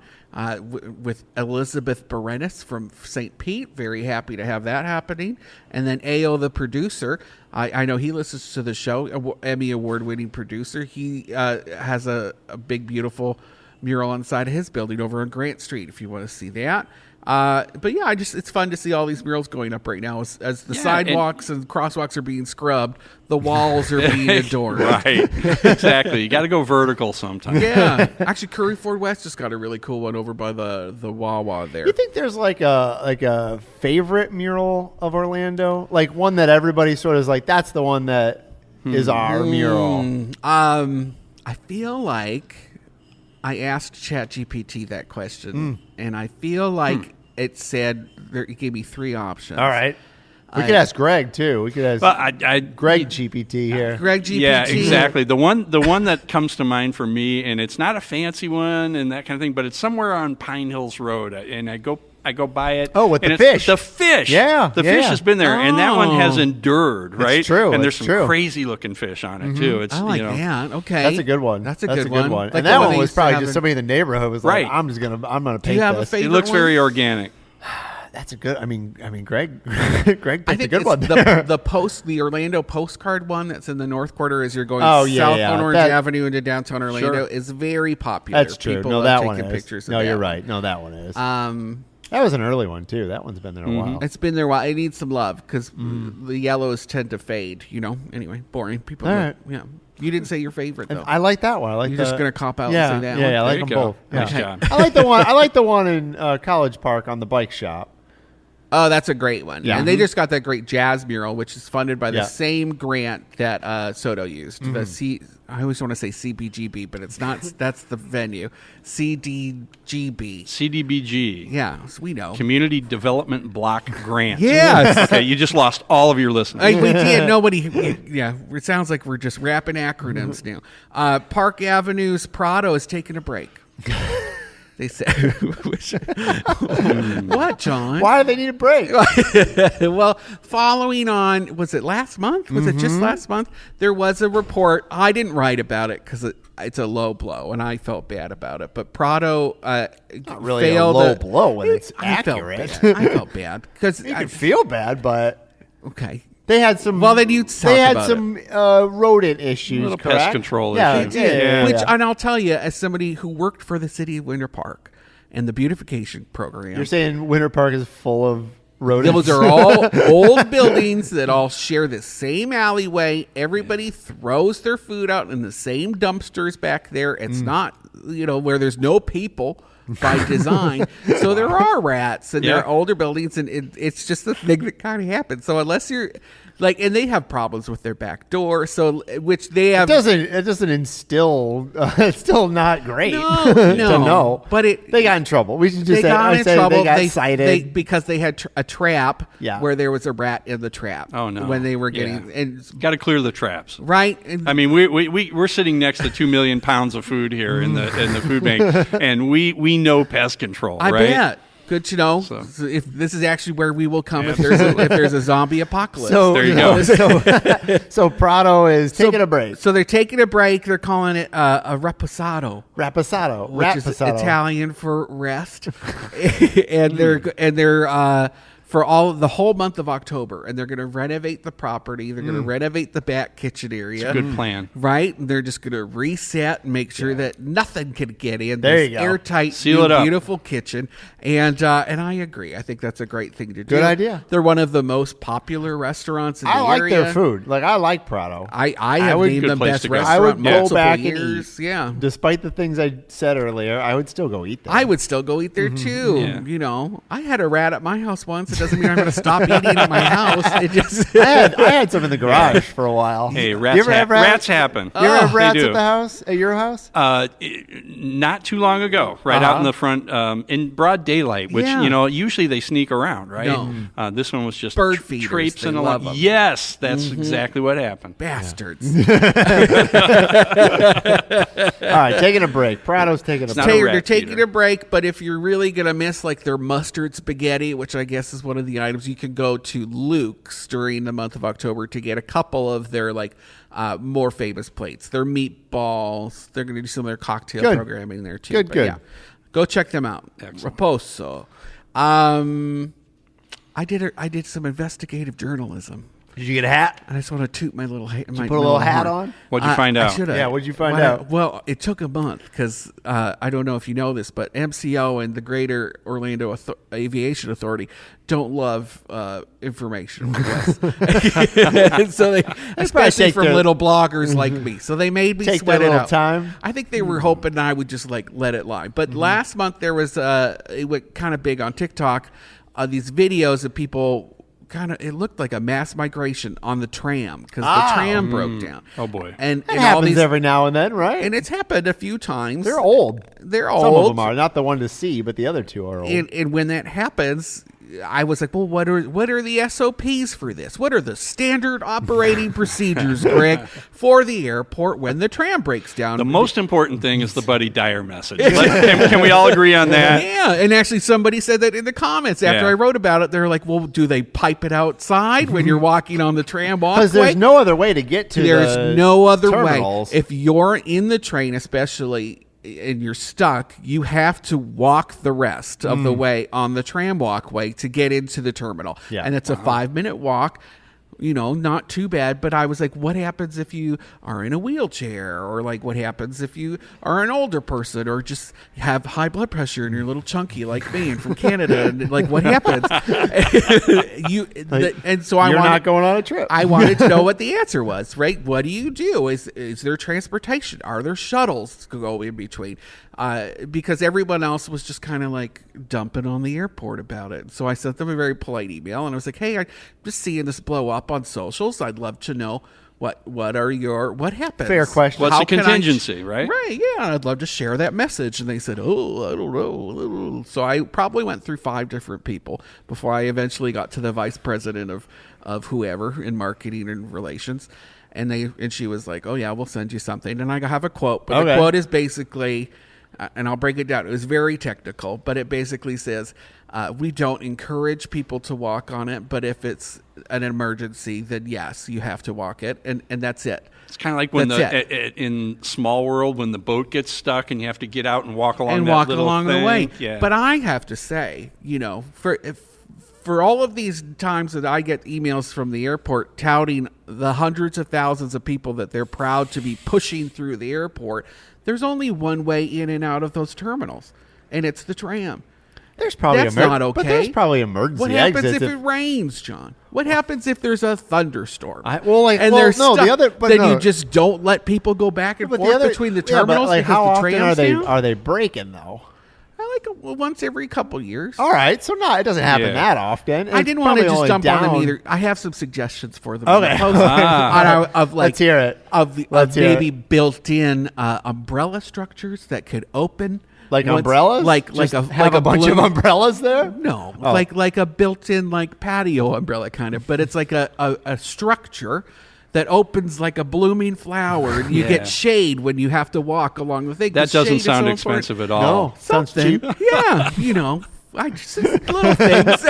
with Elizabeth Berenice from St. Pete. Very happy to have that happening. And then AO, the producer, I know he listens to the show, Emmy Award-winning producer. He has a big, beautiful mural on the side of his building over on Grant Street, if you want to see that. But yeah, it's fun to see all these murals going up right now as the sidewalks and crosswalks are being scrubbed. The walls are being adorned. Right, exactly. You got to go vertical sometime. Yeah, actually, Curry Ford West just got a really cool one over by the Wawa there. You think there's like a favorite mural of Orlando, like one that everybody sort of is like, that's the one that is our mural? I feel like I asked ChatGPT that question, and I feel like it said it gave me 3 options. All right. We could ask Greg too. We could ask Greg GPT here. Greg GPT. Yeah, exactly. The one that comes to mind for me, and it's not a fancy one and that kind of thing, but it's somewhere on Pine Hills Road, and I go by it. Oh, with the fish. The fish. Yeah. The fish has been there, and that one has endured, right? It's true. And there's it's some true. crazy looking fish on it too. It's I like that. Okay, That's a good one. That's a good one. Like and that one was probably just somebody in the neighborhood was like, Right. I'm gonna paint Do you have this. a favorite It looks one? very organic. That's a good. I mean, Greg picked I a think good it's one. the Orlando postcard one that's in the North Quarter as you're going south on Orange Avenue into downtown Orlando is very popular. That's true. People No, love that taking one is. pictures. No, of you're that right. No, that one is. one. That was an early one too. That one's been there a while. It's been there a while. It needs some love because the yellows tend to fade. Anyway, boring. People. All right. Yeah. You didn't say your favorite though. I like that one. I like. You're just gonna cop out yeah, and say that yeah, one? Yeah, I like There you them go. both. Yeah. Nice job. I like the one. I like the one in College Park on the bike shop. Oh, that's a great one. Yeah. And they just got that great jazz mural, which is funded by the Yeah. same grant that Soto used. I always want to say CBGB, but it's not. That's the venue. CDGB. CDBG. Yeah, so we know. Community Development Block Grant. Yes. Okay, you just lost all of your listeners. We did. Nobody. Yeah, it sounds like we're just rapping acronyms now. Park Avenue's Prato is taking a break. They said, "What, John? Why do they need a break? Well, following on, was it last month? Was it just last month? There was a report. I didn't write about it because it's a low blow, and I felt bad about it. But Prato Not really failed a low blow when it's I accurate. felt bad because You can feel bad, but okay. they had some. Well, then you talk They had about some rodent issues. Little correct? pest control Yeah, issues. yeah. Which, and I'll tell you, as somebody who worked for the city of Winter Park and the beautification program, You're saying Winter Park is full of rodents? those are all old buildings that all share the same alleyway. Everybody throws their food out in the same dumpsters back there. It's not, where there's no people by design. So there are rats and there are older buildings, and it's just the thing that kind of happens. So unless you're and they have problems with their back door, which they have. It doesn't instill. It's still not great. No, to know. But they got in trouble. We should just they say, got in trouble. They got cited because they had a trap where there was a rat in the trap. Oh no! When they were getting got to clear the traps, right? And, I mean, we're sitting next to 2 million pounds of food here in the food bank, and we know pest control. I right? bet. Good to know. So if this is actually where we will come if there's a zombie apocalypse. So there you go. So Prato is taking a break. So they're taking a break. They're calling it a reposado. Raposado, Which is Italian for rest, and they're for the whole month of October, and they're going to renovate the property. They're going to renovate the back kitchen area. It's a good plan, right? And they're just going to reset and make sure that nothing can get in. There this you go. Airtight, Seal it up. beautiful kitchen, and I agree. I think that's a great thing to do. Good idea. They're one of the most popular restaurants in the I like area. their food. I like Prato. I have named good them place best to go. restaurant I would go multiple back years. and eat. Yeah. Despite the things I said earlier, I would still go eat there. I would still go eat there too. Yeah. I had a rat at my house once. It doesn't mean I'm going to stop eating at my house. It just I had some in the garage for a while. Hey, You rats, ever have rats happen. You ever have They rats do. at the house? At your house? Not too long ago, right out in the front, in broad daylight, which Yeah. usually they sneak around, right? No. This one was just Bird feeders, traipsing they along. love 'em. Yes, that's exactly what happened. bastards. All right, taking a break. Prato's taking a not break. a rat They're taking feeder. a break, but if you're really going to miss their mustard spaghetti, which I guess is one of the items, you can go to Luke's during the month of October to get a couple of their more famous plates. Their meatballs. They're going to do some of their cocktail Good. programming there too. Good, But good. Yeah, go check them out. Excellent. Raposo. I did some investigative journalism Did you get a hat? And I just want to toot my little hat. Did you put a little hat on? What'd you find out? Yeah, what'd you find out? Well, it took a month because I don't know if you know this, but MCO and the Greater Orlando Aviation Authority don't love information requests. So they, especially from little bloggers like me. So they made me sweat it out. Time. I think they were hoping I would just like let it lie. But last month there was it went kind of big on TikTok. These videos of people. It looked like a mass migration on the tram because the tram broke down. Oh boy! And it happens every now and then, right? And it's happened a few times. They're old. They're old. Some of them are not the one to see, but the other two are old. And when that happens, I was like, well, what are the SOPs for this? What are the standard operating procedures, Greg, for the airport when the tram breaks down? The most important thing is the Buddy Dyer message. Can we all agree on that? Yeah, and actually somebody said that in the comments after I wrote about it. They're like, well, do they pipe it outside when you're walking on the tram walkway? Because there's no other way to get to There's no other terminals. way. If you're in the train, especially, and you're stuck, you have to walk the rest of the way on the tram walkway to get into the terminal. Yeah. And it's a 5-minute walk. Not too bad, but I was like, what happens if you are in a wheelchair, or like what happens if you are an older person or just have high blood pressure and you're a little chunky like me and from Canada, and like what happens? And so you're not going on a trip. I wanted to know what the answer was, right? What do you do? Is there transportation? Are there shuttles to go in between? Because everyone else was just kind of like dumping on the airport about it. So I sent them a very polite email, and I was like, hey, I'm just seeing this blow up on socials. I'd love to know what happens. Fair question. What's the contingency, right? Right, yeah. I'd love to share that message. And they said, oh, I don't know. So I probably went through 5 different people before I eventually got to the vice president of whoever in marketing and relations. And she was like, oh, yeah, we'll send you something. And I have a quote. But the quote is basically... and I'll break it down. It was very technical, but it basically says, we don't encourage people to walk on it, but if it's an emergency, then yes, you have to walk it, and that's it. It's kind of like when in Small World, when the boat gets stuck and you have to get out and walk along the way. Yeah. But I have to say, for all of these times that I get emails from the airport touting the hundreds of thousands of people that they're proud to be pushing through the airport, there's only one way in and out of those terminals, and it's the tram. There's probably That's not okay. But there's probably emergency What happens exits if it rains, John? What happens if there's a thunderstorm? You just don't let people go back and forth between the terminals because how the tram's down? are they breaking though? Once every couple years. All right, so it doesn't happen that often. I didn't want to just dump on them either. I have some suggestions for them. Okay. Let's hear it. Of maybe built-in umbrella structures that could open. Like umbrellas? Like a bunch of umbrellas there? No, like a built-in patio umbrella kind of, but it's like a structure that opens like a blooming flower, and you get shade when you have to walk along the thing. That doesn't sound expensive at all. No, sounds cheap. Yeah, just little things.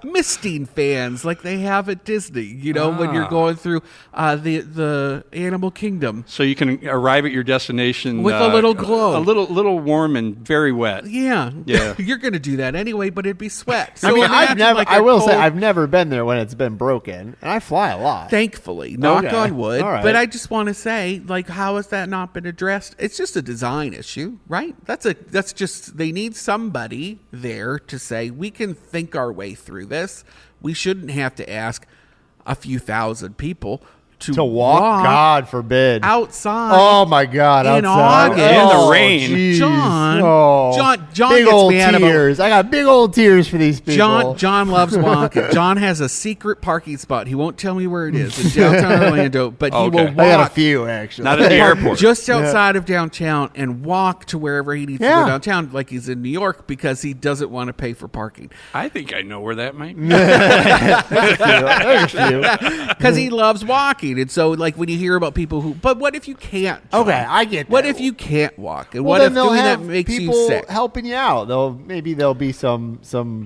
Misting fans like they have at Disney, when you're going through the Animal Kingdom. So you can arrive at your destination with a little glow. A little warm and very wet. Yeah. You're going to do that anyway, but it'd be sweat. So I've never been there when it's been broken, and I fly a lot. Thankfully, knock on wood. Right. But I just want to say, how has that not been addressed? It's just a design issue, right? That's just, they need somebody there to say, we can think our way through this. We shouldn't have to ask a few thousand people to walk, God forbid, outside. Oh my God, in outside August in the rain, geez. John big gets old mad tears. I got big old tears for these people. John loves walking. John has a secret parking spot. He won't tell me where it is in downtown Orlando, but he will walk. I got a few actually. Not at the airport, just outside of downtown, and walk to wherever he needs to go downtown, like he's in New York, because he doesn't want to pay for parking. I think I know where that might be. There's a few. Because he loves walking, and so when you hear about people who, but what if you can't? Okay, I get that. What if you can't walk, and what if doing that makes you sick? Helping you out. Maybe there'll be some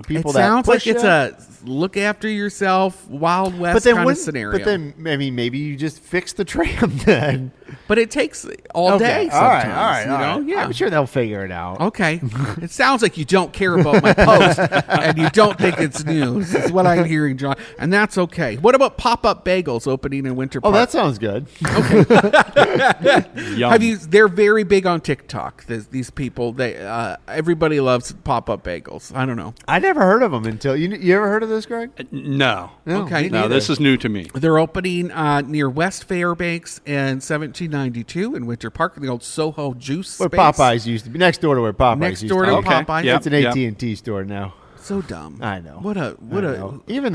people. It sounds like it's a look after yourself, Wild West kind of scenario. But then maybe you just fix the tram then. but it takes all day All right. sometimes. You know? Yeah. I'm sure they'll figure it out. Okay. It sounds like you don't care about my post and you don't think it's news. Is what I'm hearing, John. And that's okay. What about pop-up bagels opening in Winter Park? Oh, that sounds good. Yum. They're very big on TikTok. These people, everybody loves pop-up bagels. I don't know. I never heard of them until you ever heard of this, Greg? No. Okay. No, this is new to me. They're opening near West Fairbanks in 1792 in Winter Park, in the old Soho Juice Where space. Popeyes used to be. Next door to where Popeyes Next used door to to be. Popeyes. Yep. It's an AT&T store now. So dumb. I know. What a I know. Even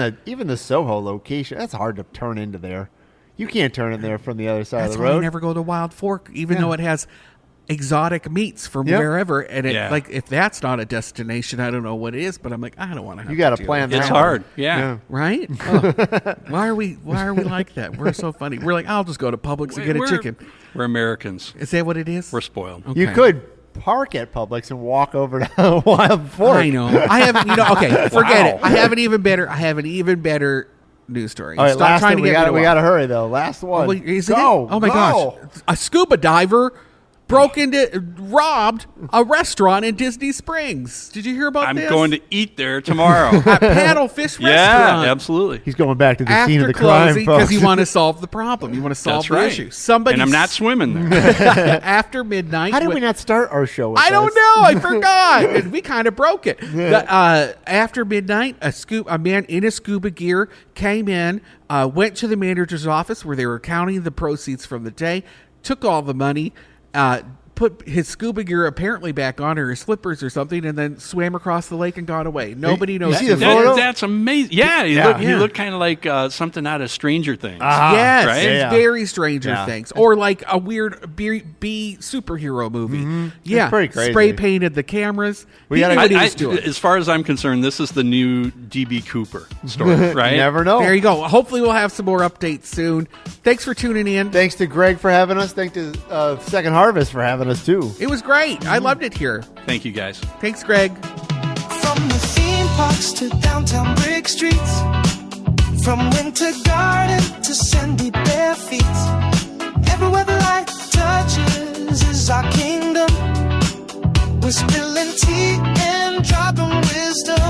the Soho location, that's hard to turn into there. You can't turn in there from the other side That's of the why I road. never go to Wild Fork, even though it has exotic meats from Yep. wherever. And Yeah. like, if that's not a destination, I don't know what it is. But I'm like, I don't want to have. You got to to deal plan with It's that. hard. Yeah. right? Oh. Why are we like that? We're so funny. We're like, I'll just go to Publix and get a We're- chicken. We're Americans. Is that what it is? We're spoiled. You Okay. could park at Publix and walk over to Wild Fork. I know. I have. Okay, forget Wow. it. I have an even better news story. All right, Stop last trying one. to get me to We walk. got to hurry though. Last one. Oh, wait, is it? Go. Oh my go. gosh! A scuba diver robbed a restaurant in Disney Springs. Did you hear about I'm this? going to eat there tomorrow. at Paddlefish Yeah, Restaurant. absolutely. He's going back to the scene After of the crime, closing, because folks. you want to solve the problem, you want to solve That's the right. issue. Somebody, And I'm not swimming there. after midnight. How did with- we not start our show with I don't this? know. I forgot. And we kind of broke it. After midnight, a man in a scuba gear came in, went to the manager's office where they were counting the proceeds from the day, took all the money, put his scuba gear apparently back on, or his slippers or something, and then swam across the lake and got away. Nobody knows. see who the he is. photo? That's amazing. Yeah, he Yeah. looked kind of like something out of Stranger Things. Yes, right? it's Yeah. very Stranger Yeah. Things, or like a weird B superhero movie. Yeah, It's pretty crazy. spray painted the cameras. We He gotta- knew what he I- was doing. as far as I'm concerned, this is the new DB Cooper story, right? You never know. There you go. Hopefully, we'll have some more updates soon. Thanks for tuning in. Thanks to Greg for having us. Thanks to Second Harvest for having us too. It was great. I loved it here. Thank you, guys. Thanks, Greg. From the theme parks to downtown brick streets, from winter garden to sandy bare feet, everywhere the light touches is our kingdom. We're spilling tea and dropping wisdom.